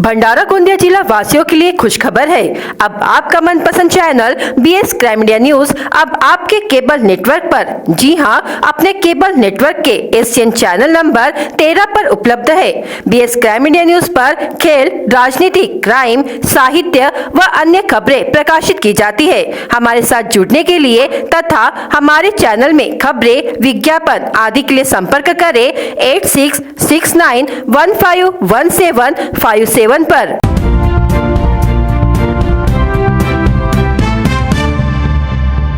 भंडारा गोंदिया जिला वासियों के लिए खुशखबर है। अब आपका मनपसंद channel BS crime media news अब आपके केबल नेटवर्क पर, जी हां, अपने केबल नेटवर्क के एशियन चैनल नंबर 13 पर उपलब्ध है। बीएस क्राइम मीडिया न्यूज पर खेल, राजनीति, क्राइम, साहित्य व अन्य खबरें प्रकाशित की जाती है। हमारे साथ जुड़ने के लिए तथा हमारे चैनल में खबरें, विज्ञापन आदि के लिए संपर्क करें 8669151757 पर।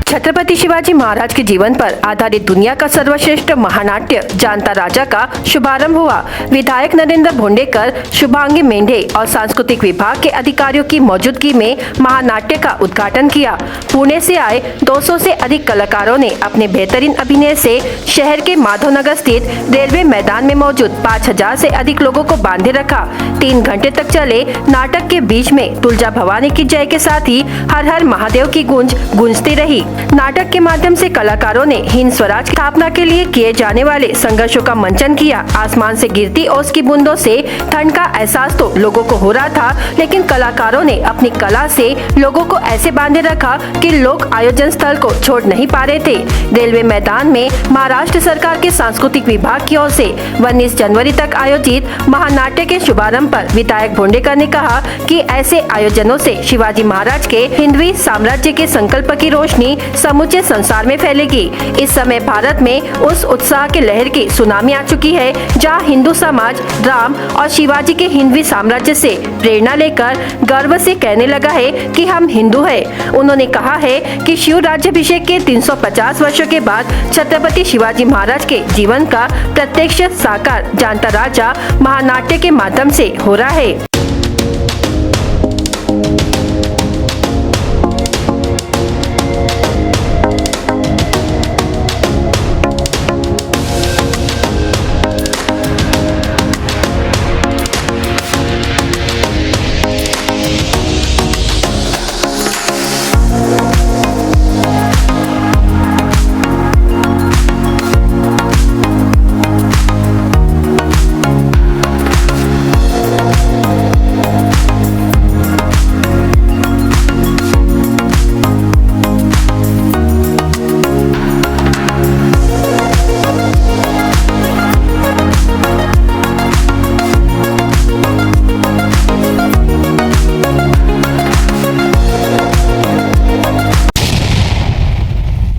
छत्रपति शिवाजी महाराज के जीवन पर आधारित दुनिया का सर्वश्रेष्ठ महानाट्य जानता राजा का शुभारंभ हुआ। विधायक नरेंद्र भोंडेकर, शुभांगी मेंढे और सांस्कृतिक विभाग के अधिकारियों की मौजूदगी में महानाट्य का उद्घाटन किया। पुणे से आए 200 से अधिक कलाकारों ने अपने बेहतरीन अभिनय से शहर के माधवनगर स्थित रेलवे मैदान में मौजूद 5000 से अधिक लोगों को बांधे रखा। 3 घंटे तक चले नाटक के बीच में तुलजा भवानी की जय के साथ ही हर हर महादेव की गूंज गूंजती रही। नाटक के माध्यम से कलाकारों ने हिंद स्वराज की स्थापना के लिए किए जाने वाले संघर्षों का मंचन किया। आसमान से गिरती ओस की बूंदों से ठंड का एहसास तो लोगों को हो रहा था, लेकिन कलाकारों ने अपनी कला से लोगों को ऐसे बांधे रखा कि लोग आयोजन स्थल को छोड़ नहीं पा रहे थे। रेलवे मैदान में महाराष्ट्र सरकार के सांस्कृतिक विभाग की ओर से 19 जनवरी तक आयोजित महानाट्य के शुभारंभ पर विधायक भोंडेकर ने कहा कि ऐसे आयोजनों से शिवाजी महाराज के हिंदवी साम्राज्य के संकल्प की रोशनी समूचे संसार में फैलेगी। इस समय भारत में उस उत्साह के लहर की सुनामी आ चुकी है, जहां हिंदू समाज राम और शिवाजी के हिंदवी साम्राज्य से प्रेरणा लेकर गर्व से कहने लगा है कि हम हिंदू हैं। उन्होंने कहा है कि शिव राज्याभिषेक के 350 वर्षों के बाद छत्रपति शिवाजी महाराज के जीवन का प्रत्यक्ष साकार जानता राजा महानाट्य के माध्यम से हो रहा है।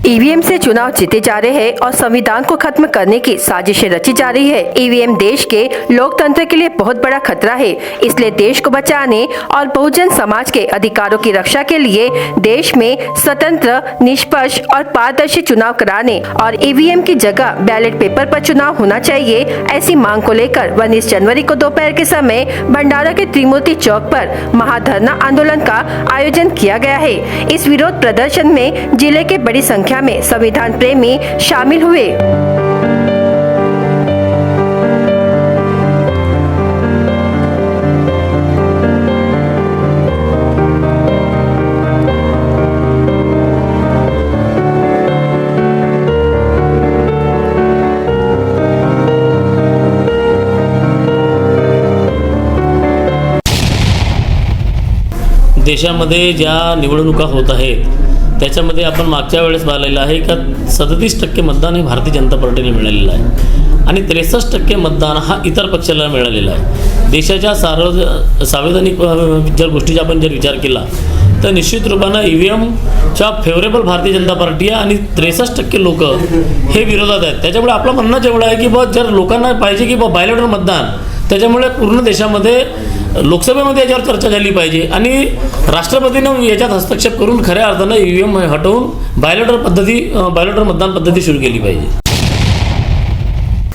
ईवीएम से चुनाव जीते जा रहे हैं और संविधान को खत्म करने की साजिशें रची जा रही है। ईवीएम देश के लोकतंत्र के लिए बहुत बड़ा खतरा है, इसलिए देश को बचाने और बहुजन समाज के अधिकारों की रक्षा के लिए देश में स्वतंत्र, निष्पक्ष और पारदर्शी चुनाव कराने और ईवीएम की जगह बैलेट पेपर पर चुनाव होना चाहिए, ऐसी मांग को लेकर 19 जनवरी को दोपहर के समय भंडारा के त्रिमूर्ति चौक पर महाधरना आंदोलन का आयोजन किया गया है। इस विरोध प्रदर्शन में जिले के बड़ी संख्या में संविधान प्रेमी शामिल हुए। देशामध्ये ज्या निवडणुका होत आहेत त्याच्यामध्ये आपण मागच्या वेळेस पाहिलेलं आहे का 37% मतदान हे भारतीय जनता पार्टीने मिळालेलं आहे आणि 63% मतदान हा इतर पक्षाला मिळालेला आहे। देशाच्या सार्वजनिक जर गोष्टीचा आपण जर विचार केला तर निश्चित रूपानं ईव्हीएमच्या फेवरेबल भारतीय जनता पार्टी आहे आणि 63% लोक हे विरोधात आहेत। त्याच्यामुळे आपलं म्हणणं एवढं आहे की बा जर लोकांना पाहिजे की बा बायलेटर मतदान, त्याच्यामुळे पूर्ण देशामध्ये लोकसभेमध्ये याच्यावर चर्चा झाली पाहिजे आणि राष्ट्रपतीनं याच्यात हस्तक्षेप करून खऱ्या अर्थानं ईव्हीएम हटवून बायलेटर मतदान पद्धती सुरू केली पाहिजे।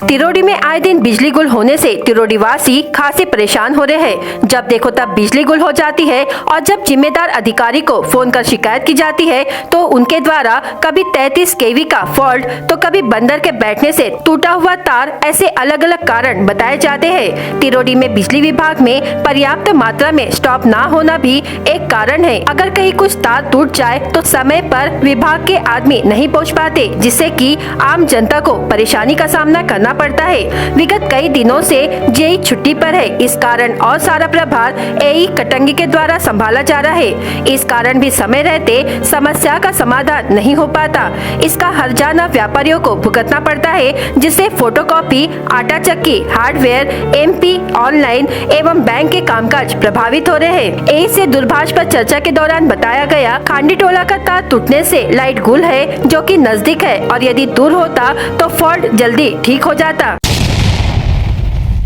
तिरोडी में आए दिन बिजली गुल होने से तिरोडी वासी खासे परेशान हो रहे हैं। जब देखो तब बिजली गुल हो जाती है और जब जिम्मेदार अधिकारी को फोन कर शिकायत की जाती है तो उनके द्वारा कभी 33 केवी का फॉल्ट तो कभी बंदर के बैठने से टूटा हुआ तार, ऐसे अलग अलग कारण बताए जाते हैं। तिरोडी में बिजली विभाग में पर्याप्त मात्रा में स्टॉप ना होना भी एक कारण है। अगर कहीं कुछ तार टूट जाए तो समय पर विभाग के आदमी नहीं पहुंच पाते, जिससे कि आम जनता को परेशानी का सामना करना भुगतना पड़ता है। विगत कई दिनों से जेई छुट्टी पर है, इस कारण और सारा प्रभार एई कटंगी के द्वारा संभाला जा रहा है। इस कारण भी समय रहते समस्या का समाधान नहीं हो पाता। इसका हर्जाना व्यापारियों को भुगतना पड़ता है, जिससे फोटोकॉपी, आटा चक्की, हार्डवेयर, एमपी, ऑनलाइन एवं बैंक के कामकाज प्रभावित हो रहे हैं। एई से दूरभाष पर चर्चा के दौरान बताया गया, खांडी टोला का तार टूटने से लाइट गुल है जो कि नजदीक है और यदि दूर होता तो फॉल्ट जल्दी ठीक हो जाता।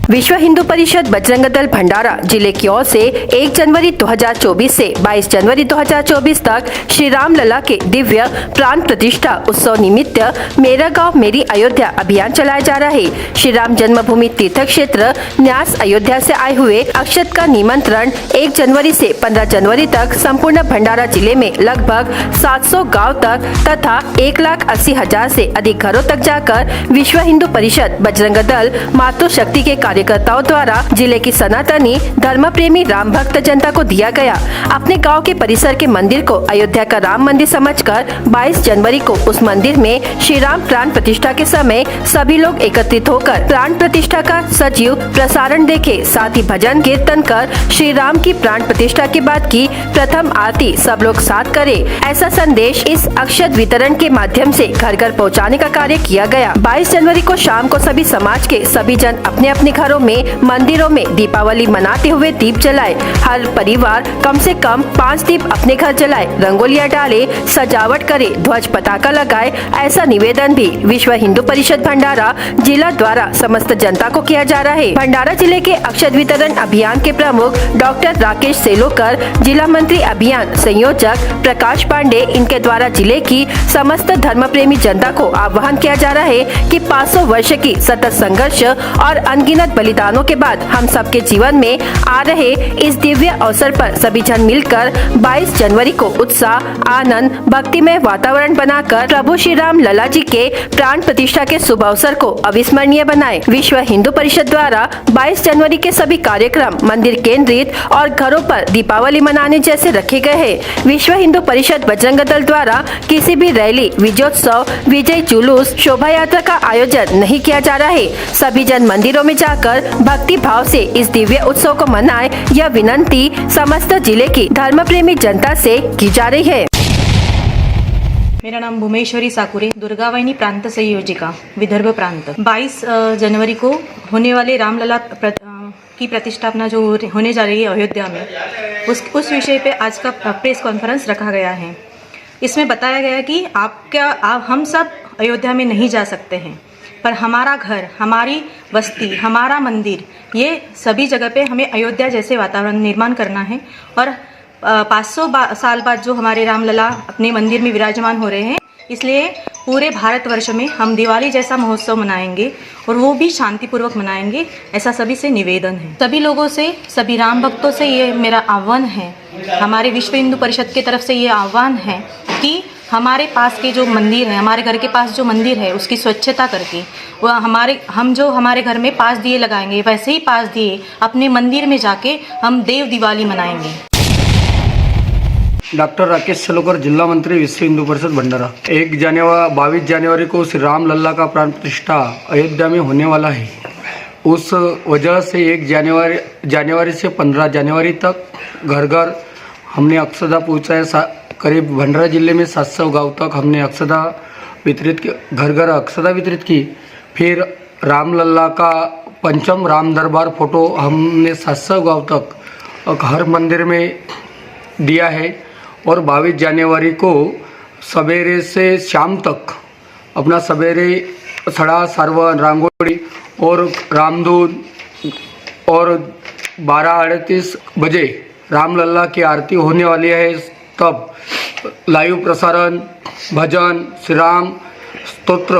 विश्व हिंदू परिषद बजरंग दल भंडारा जिले की ओर से 1 जनवरी 2024 से 22 जनवरी 2024 तक श्री राम लला के दिव्य प्राण प्रतिष्ठा उत्सव निमित्त मेरा गांव मेरी अयोध्या अभियान चलाया जा रहा है। श्री राम जन्मभूमि तीर्थ क्षेत्र न्यास अयोध्या से आए हुए अक्षत का निमंत्रण 1 जनवरी से 15 जनवरी तक संपूर्ण भंडारा जिले में लगभग 700 गाँव तक तथा 1,80,000 से अधिक घरों तक जाकर विश्व हिंदू परिषद बजरंग दल मातृशक्ति के कार्यकर्ताओं द्वारा जिले की सनातनी धर्म प्रेमी राम भक्त जनता को दिया गया। अपने गांव के परिसर के मंदिर को अयोध्या का राम मंदिर समझकर 22 जनवरी को उस मंदिर में श्री राम प्राण प्रतिष्ठा के समय सभी लोग एकत्रित होकर प्राण प्रतिष्ठा का सजीव प्रसारण देखे। साथ ही भजन कीर्तन कर श्री राम की प्राण प्रतिष्ठा के बाद की प्रथम आरती सब लोग साथ करे, ऐसा संदेश इस अक्षत वितरण के माध्यम से घर घर पहुँचाने का कार्य किया गया। 22 जनवरी को शाम को सभी समाज के सभी जन अपने अपने घरों में मंदिरों में दीपावली मनाते हुए दीप जलाए। हर परिवार कम से कम 5 दीप अपने घर जलाए, रंगोलियां डाले, सजावट करे, ध्वज पताका लगाए, ऐसा निवेदन भी विश्व हिंदू परिषद भंडारा जिला द्वारा समस्त जनता को किया जा रहा है। भंडारा जिले के अक्षत वितरण अभियान के प्रमुख डॉक्टर राकेश सेलोकर, जिला मंत्री अभियान संयोजक प्रकाश पांडे, इनके द्वारा जिले की समस्त धर्म प्रेमी जनता को आह्वान किया जा रहा है कि 500 वर्ष की सतत संघर्ष और अनगिनत बलिदानों के बाद हम सबके जीवन में आ रहे इस दिव्य अवसर पर सभी जन मिलकर 22 जनवरी को उत्साह, आनंद, भक्तिमय वातावरण बनाकर प्रभु श्री राम लला जी के प्राण प्रतिष्ठा के शुभ अवसर को अविस्मरणीय बनाए। विश्व हिंदू परिषद द्वारा 22 जनवरी के सभी कार्यक्रम मंदिर केंद्रित और घरों पर दीपावली मनाने जैसे रखे गए हैं। विश्व हिंदू परिषद बजरंग दल द्वारा किसी भी रैली, विजयोत्सव, विजय जुलूस, शोभा यात्रा का आयोजन नहीं किया जा रहा है। सभी जन मंदिरों में जाकर भक्ति भाव से इस दिव्य उत्सव को मनाए, यह विनंती समस्त जिले की धर्म प्रेमी जनता से की जा रही है। मेरा नाम भूमेश्वरी साकुरे, दुर्गावाहिनी प्रांत संयोजिका, विदर्भ प्रांत। 22 जनवरी को होने वाले रामलला की प्रतिष्ठापना जो होने जा रही है अयोध्या में, उस विषय पे आज का प्रेस कॉन्फ्रेंस रखा गया है। इसमें बताया गया कि हम सब अयोध्या में नहीं जा सकते हैं, पर हमारा घर, हमारी बस्ती, हमारा मंदिर, ये सभी जगह पे हमें अयोध्या जैसे वातावरण निर्माण करना है। और 500 साल बाद जो हमारे रामलला अपने मंदिर में विराजमान हो रहे हैं, इसलिए पूरे भारतवर्ष में हम दिवाली जैसा महोत्सव मनाएंगे और वो भी शांतिपूर्वक मनाएंगे, ऐसा सभी से निवेदन है। सभी लोगों से, सभी राम भक्तों से ये मेरा आह्वान है, हमारे विश्व हिंदू परिषद की तरफ से ये आह्वान है कि हमारे पास के जो मंदिर है, हमारे घर के पास जो मंदिर है, उसकी स्वच्छता करके हम जो हमारे घर में 5 दिए लगाएंगे, वैसे ही 5 दिए अपने मंदिर में जाके हम देव दिवाली मनाएंगे। डॉक्टर राकेश सेलोकर, जिला मंत्री, विश्व हिंदू परिषद भंडारा। 22 जनवरी को श्री राम लल्ला का प्राण प्रतिष्ठा अयोध्या में होने वाला है। उस वजह से 1 जनवरी से 15 जनवरी तक घर घर हमने अक्षता पहुँचाया। करीब भंडारा जिले में 700 गांव तक हमने अक्षता वितरित की, घर घर अक्षता वितरित की। फिर राम लल्ला का पंचम राम दरबार फोटो हमने 700 गांव तक हर मंदिर में दिया है। और 22 जनवरी को सवेरे से शाम तक अपना सवेरे सड़ा, सारवन, रांगोली और रामधून और 12:38 बजे राम लल्ला की आरती होने वाली है। तब लाइव प्रसारण, भजन, श्री राम स्तोत्र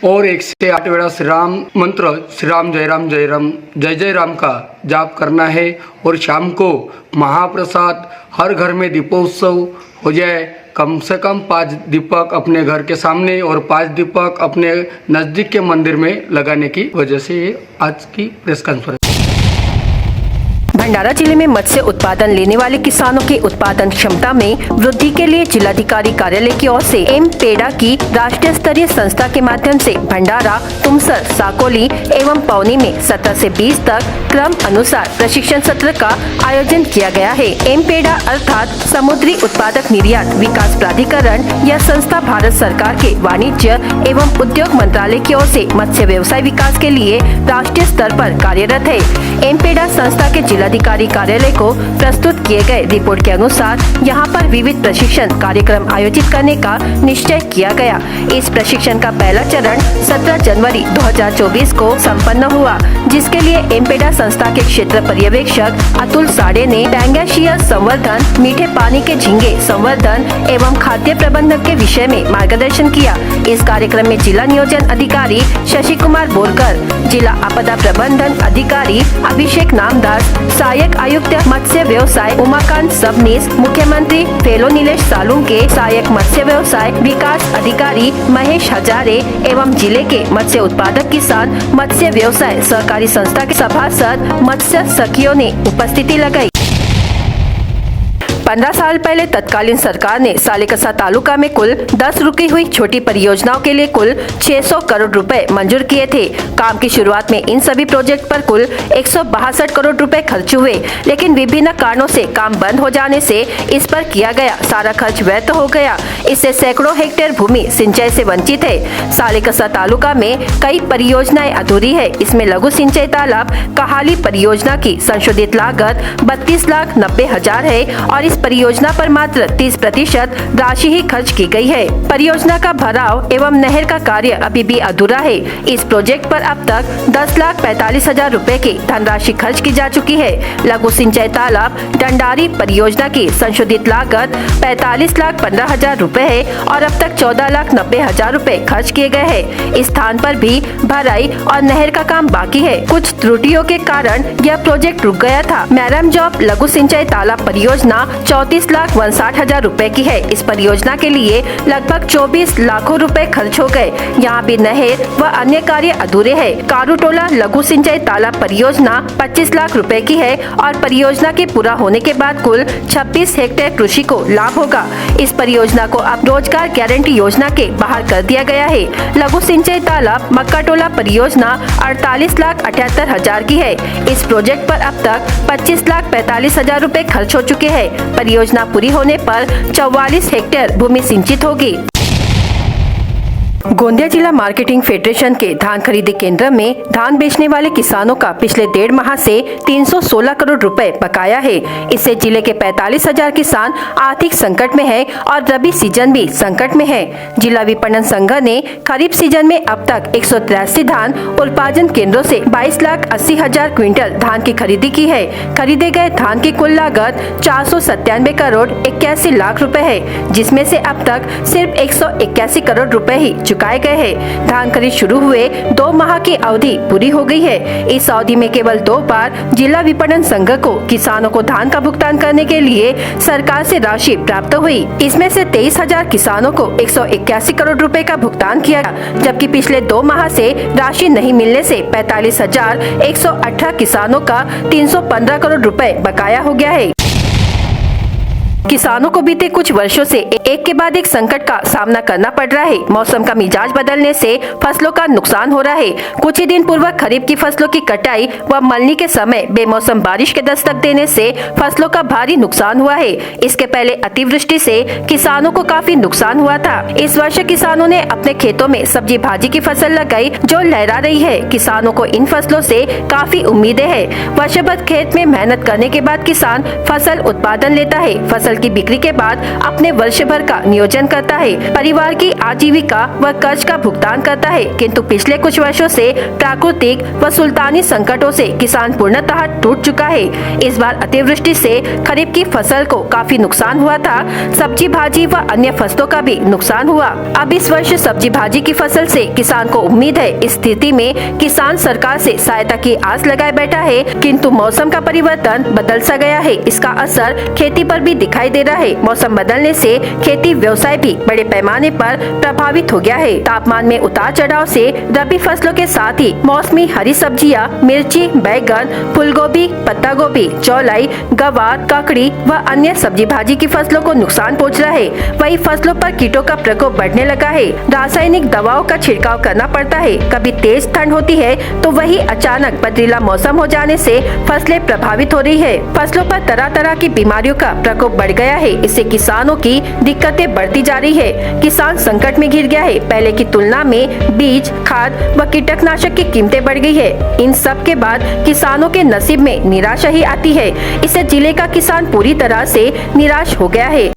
और 108 वेळा श्री राम मंत्र, श्री राम जय राम जय राम जय जय राम का जाप करना है। और शाम को महाप्रसाद, हर घर में दीपोत्सव हो जाए। कम से कम 5 दीपक अपने घर के सामने और 5 दीपक अपने नज़दीक के मंदिर में लगाने की वजह से ये आज की प्रेस कॉन्फ्रेंस। भंडारा जिले में मत्स्य उत्पादन लेने वाले किसानों की उत्पादन क्षमता में वृद्धि के लिए जिलाधिकारी कार्यालय की ओर से एमपेडा की राष्ट्रीय स्तरीय संस्था के माध्यम से भंडारा, तुमसर, साकोली एवं पौनी में 17 से 20 तक क्रम अनुसार प्रशिक्षण सत्र का आयोजन किया गया है। एमपेडा अर्थात समुद्री उत्पादक निर्यात विकास प्राधिकरण यह संस्था भारत सरकार के वाणिज्य एवं उद्योग मंत्रालय की ओर से मत्स्य व्यवसाय विकास के लिए राष्ट्रीय स्तर पर कार्यरत है। एमपेडा संस्था के जिलाधिकारी कार्यालय को प्रस्तुत किए गए रिपोर्ट के अनुसार यहां पर विविध प्रशिक्षण कार्यक्रम आयोजित करने का निश्चय किया गया। इस प्रशिक्षण का पहला चरण 17 जनवरी 2024 को संपन्न हुआ, जिसके लिए एमपेडा संस्था के क्षेत्र पर्यवेक्षक अतुल साड़े ने बैंगेशिया संवर्धन, मीठे पानी के झींगे संवर्धन एवं खाद्य प्रबंधन के विषय में मार्गदर्शन किया। इस कार्यक्रम में जिला नियोजन अधिकारी शशि कुमार बोरकर, जिला आपदा प्रबंधन अधिकारी अभिषेक नामदास, सहायक आयुक्त मत्स्य व्यवसाय उमाकांत सबनीस, मुख्यमंत्री फेलो नीलेश सालुंके, सहायक मत्स्य व्यवसाय विकास अधिकारी महेश हजारे एवं जिले के मत्स्य उत्पादक किसान मत्स्य व्यवसाय सहकारी संस्था के सभासद मत्स्य सखियों ने उपस्थिति लगाई। 15 साल पहले तत्कालीन सरकार ने सालेकसा तालुका में कुल 10 रुकी हुई छोटी परियोजनाओं के लिए कुल 600 करोड़ रुपए मंजूर किए थे। काम की शुरुआत में इन सभी प्रोजेक्ट पर कुल 162 करोड़ रुपए खर्च हुए, लेकिन विभिन्न कारणों से काम बंद हो जाने से इस पर किया गया सारा खर्च व्यर्थ हो गया। इससे सैकड़ों हेक्टेयर भूमि सिंचाई से वंचित है। सालेकसा तालुका में कई परियोजनाएं अधूरी है। इसमें लघु सिंचाई तालाब कहाली परियोजना की संशोधित लागत 32,90,000 है और इस परियोजना पर मात्र 30% राशि ही खर्च की गई है। परियोजना का भराव एवं नहर का कार्य अभी भी अधूरा है। इस प्रोजेक्ट पर अब तक 10,45,000 रुपए की धनराशि खर्च की जा चुकी है। लघु सिंचाई तालाब डंडारी परियोजना की संशोधित लागत 45,15,000 रुपए है और अब तक 14,90,000 रुपए खर्च किए गए हैं। इस स्थान पर भी भराई और नहर का काम बाकी है। कुछ त्रुटियों के कारण यह प्रोजेक्ट रुक गया था। मैरम जॉब लघु सिंचाई तालाब परियोजना 34,59,000 रुपए की है। इस परियोजना के लिए लगभग 24 लाखों रुपए खर्च हो गए। यहाँ भी नहर व अन्य कार्य अधूरे हैं। कारूटोला लघु सिंचाई तालाब परियोजना 25 लाख रुपए की है और परियोजना के पूरा होने के बाद कुल 26 हेक्टेयर कृषि को लाभ होगा। इस परियोजना को अब रोजगार गारंटी योजना के बाहर कर दिया गया है। लघु सिंचाई तालाब मक्काटोला परियोजना 48,78,000 की है। इस प्रोजेक्ट पर अब तक 25,45,000 रुपए खर्च हो चुके हैं। परियोजना पूरी होने पर 44 हेक्टेयर भूमि सिंचित होगी। गोंदिया जिला मार्केटिंग फेडरेशन के धान खरीदी केंद्र में धान बेचने वाले किसानों का पिछले 1.5 माह से 316 करोड़ रुपए बकाया है। इससे जिले के 45,000 किसान आर्थिक संकट में हैं और रबी सीजन भी संकट में है। जिला विपणन संघ ने खरीफ सीजन में अब तक 183 धान उत्पादन केंद्रों से 22,80,000 क्विंटल धान की खरीदी की है। खरीदे गए धान की कुल लागत 497 करोड़ 81 लाख रुपए है, जिसमें से अब तक सिर्फ 181 करोड़ रुपए ही चुकाए गए हैं। धान खरीद शुरू हुए 2 माह की अवधि पूरी हो गई है। इस अवधि में केवल 2 बार जिला विपणन संघ को किसानों को धान का भुगतान करने के लिए सरकार से राशि प्राप्त हुई। इसमें से 23,000 किसानों को 181 करोड़ रुपए का भुगतान किया, जबकि पिछले 2 माह से राशि नहीं मिलने से 45,118 किसानों का 315 करोड़ रुपए बकाया हो गया है। किसानों को बीते कुछ वर्षों से एक के बाद एक संकट का सामना करना पड़ रहा है। मौसम का मिजाज बदलने से फसलों का नुकसान हो रहा है। कुछ ही दिन पूर्व खरीफ की फसलों की कटाई व मलनी के समय बेमौसम बारिश के दस्तक देने से फसलों का भारी नुकसान हुआ है। इसके पहले अतिवृष्टि से किसानों को काफी नुकसान हुआ था। इस वर्ष किसानों ने अपने खेतों में सब्जी भाजी की फसल लगाई जो लहरा रही है। किसानों को इन फसलों से काफी उम्मीदें हैं। वर्ष भर खेत में मेहनत करने के बाद किसान फसल उत्पादन लेता है। फसल की बिक्री के बाद अपने वर्ष भर का नियोजन करता है, परिवार की आजीविका व कर्ज का भुगतान करता है। किंतु पिछले कुछ वर्षों से प्राकृतिक व सुल्तानी संकटों से किसान पूर्णतः टूट चुका है। इस बार अतिवृष्टि से खरीफ की फसल को काफी नुकसान हुआ था। सब्जी भाजी व अन्य फसलों का भी नुकसान हुआ। अब इस वर्ष सब्जी भाजी की फसल से किसान को उम्मीद है। इस स्थिति में किसान सरकार से सहायता की आस लगाए बैठा है, किंतु मौसम का परिवर्तन बदल सा गया है। इसका असर खेती पर भी दिखाई दिखाई दे रहा है। मौसम बदलने से खेती व्यवसाय भी बड़े पैमाने पर प्रभावित हो गया है। तापमान में उतार चढ़ाव से रबी फसलों के साथ ही मौसमी हरी सब्जियां, मिर्ची, बैगन, फूलगोभी, पत्ता गोभी, चौलाई, गवार, ककड़ी व अन्य सब्जी भाजी की फसलों को नुकसान पहुंच रहा है। वहीं फसलों पर कीटों का प्रकोप बढ़ने लगा है। रासायनिक दवाओं का छिड़काव करना पड़ता है। कभी तेज ठंड होती है तो वही अचानक बदलीला मौसम हो जाने से फसलें प्रभावित हो रही है। फसलों पर तरह तरह की बीमारियों का प्रकोप बढ़ गया है। इससे किसानों की दिक्कतें बढ़ती जा रही है। किसान संकट में घिर गया है। पहले की तुलना में बीज, खाद व कीटनाशक की कीमतें बढ़ गई है। इन सब के बाद किसानों के नसीब में निराशा ही आती है। इससे जिले का किसान पूरी तरह से निराश हो गया है।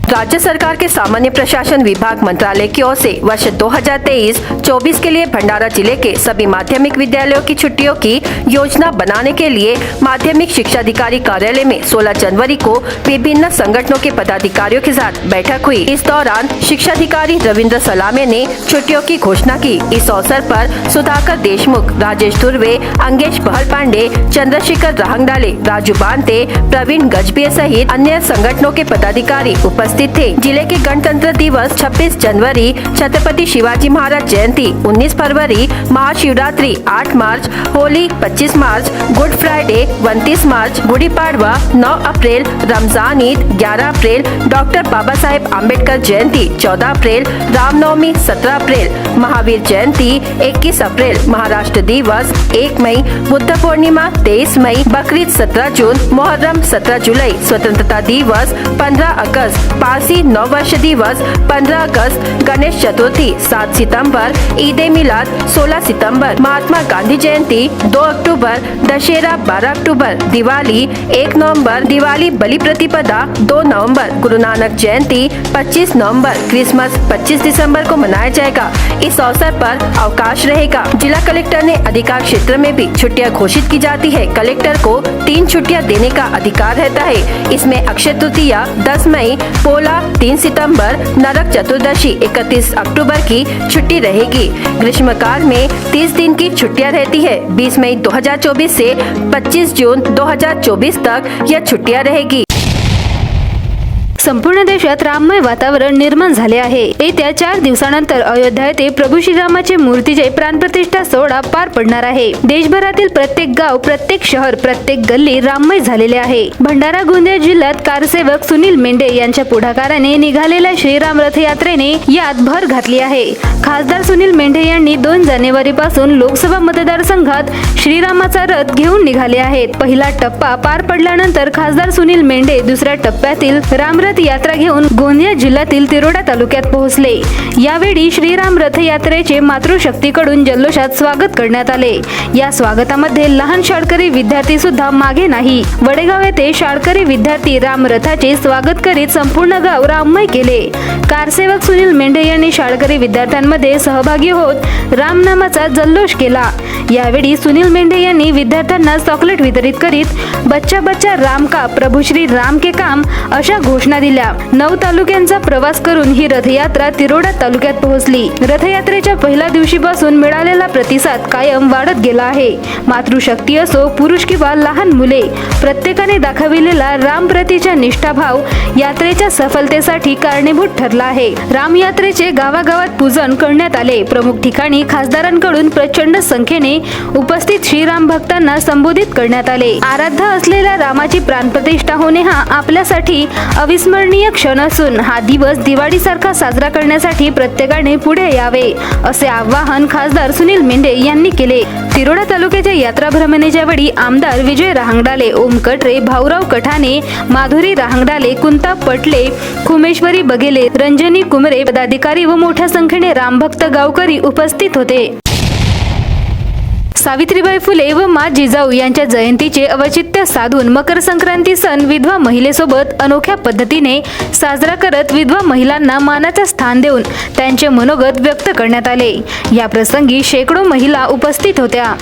राज्य सरकार के सामान्य प्रशासन विभाग मंत्रालय की ओर से वर्ष 2023-24 के लिए भंडारा जिले के सभी माध्यमिक विद्यालयों की छुट्टियों की योजना बनाने के लिए माध्यमिक शिक्षा अधिकारी कार्यालय में 16 जनवरी को विभिन्न संगठनों के पदाधिकारियों के साथ बैठक हुई। इस दौरान शिक्षा अधिकारी रविंद्र सलामे ने छुट्टियों की घोषणा की। इस अवसर पर सुधाकर देशमुख, राजेश धुर्वे, अंगेश बहल पांडे, चंद्रशेखर रहंगडाले, राजू बांते, प्रवीण गजबिये सहित अन्य संगठनों के पदाधिकारी उपस्थित थे। जिले के गणतंत्र दिवस 26 जनवरी, छत्रपति शिवाजी महाराज जयंती 19 फरवरी, महाशिवरात्रि 8 मार्च, होली 25 मार्च, गुड फ्राइडे 29 मार्च, गुड़ी पाड़वा 9 अप्रैल, रमजान ईद 11 अप्रैल, डॉक्टर बाबा साहेब आम्बेडकर जयंती 14 अप्रैल, रामनवमी 17 अप्रैल, महावीर जयंती 21 अप्रैल, महाराष्ट्र दिवस 1 मई, बुद्ध पूर्णिमा 23 मई, बकरीद 17 जून, मुहर्रम 17 जुलाई, स्वतंत्रता दिवस 15 अगस्त, पारसी नव वर्ष दिवस 15 अगस्त, गणेश चतुर्थी 7 सितंबर, ईद ए मिलाद 16 सितंबर, महात्मा गांधी जयंती 2 अक्टूबर, दशहरा 12 अक्टूबर, दिवाली 1 नवंबर, दिवाली बलि प्रतिपदा 2 नवंबर, गुरु नानक जयंती 25 नवंबर, क्रिसमस 25 दिसंबर को मनाया जाएगा। इस अवसर पर अवकाश रहेगा। जिला कलेक्टर ने अधिकार क्षेत्र में भी छुट्टियां घोषित की जाती है। कलेक्टर को 3 छुट्टियां देने का अधिकार रहता है। इसमें अक्षय तृतीया 10 मई, पोला 3 सितंबर, नरक चतुर्दशी 31 अक्टूबर की छुट्टी रहेगी। ग्रीष्मकाल में 30 दिन की छुट्टियां रहती है। 20 मई 2024 से 25 जून 2024 तक यह छुट्टियां रहेगी। संपूर्ण देशात राममय वातावरण निर्माण झाले आहे। येत्या 4 दिवसानंतर अयोध्या येथे प्रभू श्रीरामाचे मूर्तीचे प्राणप्रतिष्ठा सोहळा पार पडणार आहे। देशभरातील प्रत्येक गाव, प्रत्येक शहर, प्रत्येक गल्ली राममय झालेले आहे। भंडारा गोंदिया जिल्ह्यात कारसेवक सुनील मेंढे यांच्या पुढाकाराने निघालेल्या श्रीराम रथयात्रेने यात भर घातली आहे। खासदार सुनील मेंढे यांनी 2 जानेवारी पासून लोकसभा मतदारसंघात श्रीरामाचा रथ घेऊन निघाले आहेत। पहिला टप्पा पार पडल्यानंतर खासदार सुनील मेंढे दुसऱ्या टप्प्यातील रामरथ यात्रा घेऊन गोंदिया जिल्ह्यातील तिरोडा तालुक्यात पोहोचले। यावेळी श्रीराम रथयात्रेचे मातृशक्तीकडून जल्लोषात स्वागत करण्यात आले। या स्वागतामध्ये लहान शाळकरी विद्यार्थी सुद्धा मागे नाही। वडेगाव येथे शाळकरी विद्यार्थी राम रथाचे स्वागत करीत संपूर्ण गाव राममय केले। कारसेवक सुनील मेंढे यांनी शाळकरी विद्यार्थ्यांमध्ये सहभागी होत रामनामाचा जल्लोष केला। यावेळी सुनील मेंढे यांनी विद्यार्थ्यांना चॉकलेट वितरित करीत बच्चा बच्चा राम का प्रभू श्री राम के काम अशा घोषणा दिल्या। 9 तालुक्यांचा प्रवास करून ही रथयात्रा तिरोडा तालुक्यात पोहोचली। रथयात्रेच्या पहिल्या दिवशीपासून मिळालेला प्रतिसाद कायम वाढत गेला आहे। मातृशक्ती असो, पुरुष किंवा लहान मुले, प्रत्येकाने दाखविलेला रामप्रतीचा निष्ठाभाव यात्रेच्या सफलतेसाठी कारणीभूत ठरला आहे। राम यात्रेचे गावागावात पूजन करण्यात आले। प्रमुख ठिकाणी खासदारांकडून प्रचंड संख्येने उपस्थित श्रीराम भक्तांना संबोधित करण्यात आले। आराध्य असलेल्या रामाची प्राणप्रतिष्ठा होणे हा आपल्यासाठी अविस्मरणीय क्षण असून हा दिवस दिवाळीसारखा साजरा करण्यासाठी प्रत्येकाने पुढे यावे असे आवाहन खासदार सुनील मेंढे यांनी केले। तिरोडा तालुक्याच्या यात्रा भ्रमणेच्या वेळी आमदार विजय रहांगडाले, ओम कटरे, भाऊराव कठाणे, माधुरी रहांगडाले, कुंता पटले, खुमेश्वरी बघेले, रंजनी कुमरे, पदाधिकारी व मोठ्या संख्येने रामभक्त गावकरी उपस्थित होते। सावित्रीबाई फुले व मा जिजाऊ यांच्या जयंतीचे औचित्य साधून मकर संक्रांती सण विधवा महिलेसोबत अनोख्या पद्धतीने साजरा करत विधवा महिलांना मानाचे स्थान देऊन त्यांचे मनोगत व्यक्त करण्यात आले। या प्रसंगी शेकडो महिला उपस्थित होत्या।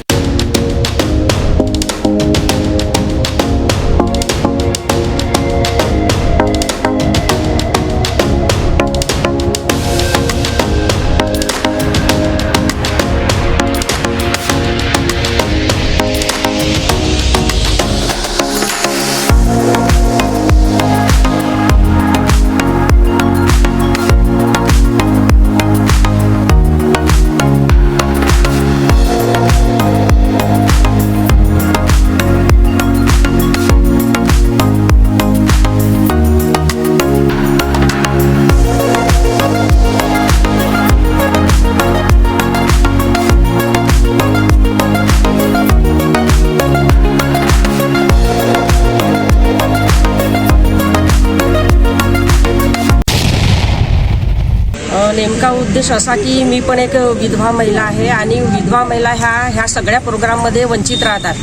नेमका उद्देश असा की मी पण एक विधवा महिला आहे आणि विधवा महिला ह्या सगळ्या प्रोग्राममध्ये वंचित राहतात.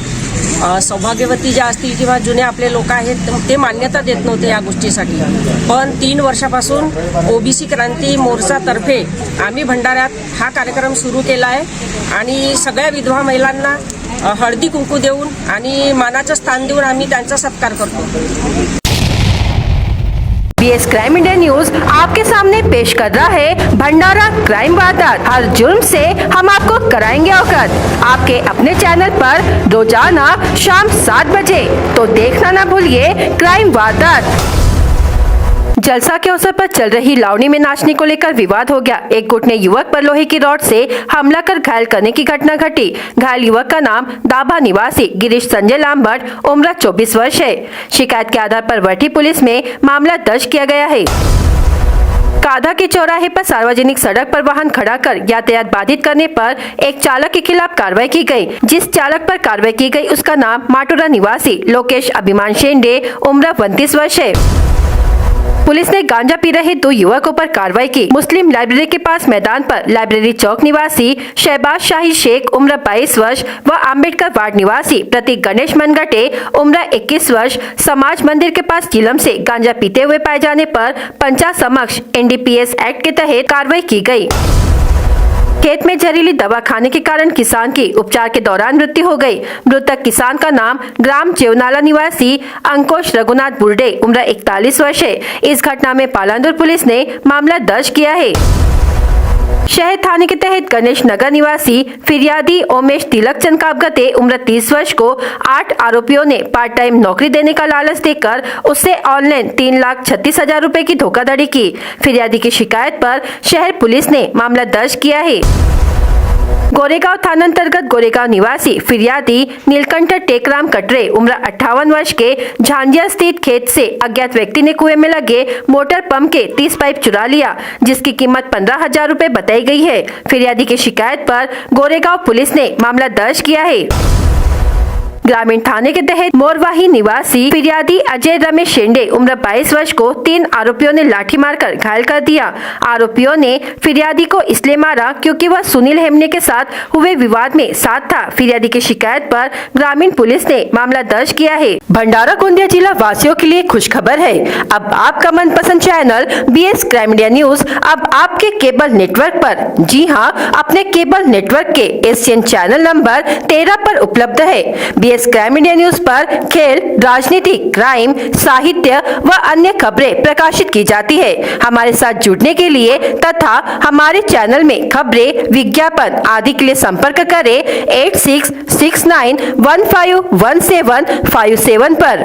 सौभाग्यवती ज्या असतील किंवा जुने आपले लोक आहेत ते मान्यता देत नव्हते या गोष्टीसाठी. पण 3 वर्षापासून ओबीसी क्रांती मोर्चातर्फे आम्ही भंडाऱ्यात हा कार्यक्रम सुरू केला आहे आणि सगळ्या विधवा महिलांना हळदी कुंकू देऊन आणि मानाचं स्थान देऊन आम्ही त्यांचा सत्कार करतो. बीएस क्राइम इंडिया न्यूज आपके सामने पेश कर रहा है भंडारा क्राइम वारदात. हर जुर्म से हम आपको कराएंगे अवगत. आपके अपने चैनल पर रोजाना शाम 7 बजे. तो देखना ना भूलिए क्राइम वारदात. जलसा के अवसर पर चल रही लावणी में नाचने को लेकर विवाद हो गया. एक गुट ने युवक पर लोहे की रॉड से हमला कर घायल करने की घटना घटी. घायल युवक का नाम दाभा निवासी गिरीश संजय लांबट उम्र 24 वर्ष है. शिकायत के आधार पर वर्ठी पुलिस में मामला दर्ज किया गया है. काधा के चौराहे पर सार्वजनिक सड़क पर वाहन खड़ा कर यातायात बाधित करने पर एक चालक के खिलाफ कार्रवाई की गई. जिस चालक पर कार्रवाई की गई उसका नाम माटुरा निवासी लोकेश अभिमान शेंडे उम्र 29 वर्ष है. पुलिस ने गांजा पी रहे 2 युवकों पर कार्रवाई की. मुस्लिम लाइब्रेरी के पास मैदान पर लाइब्रेरी चौक निवासी शहबाज शाही शेख उम्र 22 वर्ष व आम्बेडकर वार्ड निवासी प्रतीक गणेश मनगटे उम्र 21 वर्ष समाज मंदिर के पास चिलम से गांजा पीते हुए पाए जाने पर पंचायत समक्ष एनडीपीएस एक्ट के तहत कार्रवाई की गई. खेत में जहरीली दवा खाने के कारण किसान की उपचार के दौरान मृत्यु हो गई. मृतक किसान का नाम ग्राम जेवनाला निवासी अंकुश रघुनाथ बुर्डे उम्र 41 वर्ष है. इस घटना में पालांदुर पुलिस ने मामला दर्ज किया है. शहर थाने के तहत गणेश नगर निवासी फिरियादी ओमेश तिलक चंद काबगते उम्र 30 वर्ष को 8 आरोपियों ने पार्ट टाइम नौकरी देने का लालच देकर उससे ऑनलाइन 3,36,000 रुपए की धोखाधड़ी की. फिरियादी की शिकायत पर शहर पुलिस ने मामला दर्ज किया है. गोरेगांव थाना अंतर्गत गोरेगांव निवासी फिरियादी नीलकंठ टेकराम कटरे उम्र 58 वर्ष के झांझिया स्थित खेत से अज्ञात व्यक्ति ने कुएं में लगे मोटर पंप के 30 पाइप चुरा लिया, जिसकी कीमत 15,000 रुपए बताई गई है. फिरियादी की शिकायत पर गोरेगांव पुलिस ने मामला दर्ज किया है. ग्रामीण थाने के तहत मोरवाही निवासी फिरियादी अजय रमेश शेंडे उम्र 22 वर्ष को 3 आरोपियों ने लाठी मारकर घायल कर दिया. आरोपियों ने फिरियादी को इसलिए मारा क्योंकि वह सुनील हेमने के साथ हुए विवाद में साथ था. फिरियादी की शिकायत पर ग्रामीण पुलिस ने मामला दर्ज किया है. भंडारा गोंदिया जिला वासियों के लिए खुशखबर है. अब आपका मनपसंद channel BS crime India news अब आपके केबल नेटवर्क पर, जी हाँ, अपने केबल नेटवर्क के एशियन चैनल नंबर 13 पर उपलब्ध है. बीएस क्राइम इंडिया न्यूज पर खेल, राजनीति, क्राइम, साहित्य व अन्य खबरें प्रकाशित की जाती है. हमारे साथ जुड़ने के लिए तथा हमारे चैनल में खबरें, विज्ञापन आदि के लिए संपर्क करें 8669151757 पर.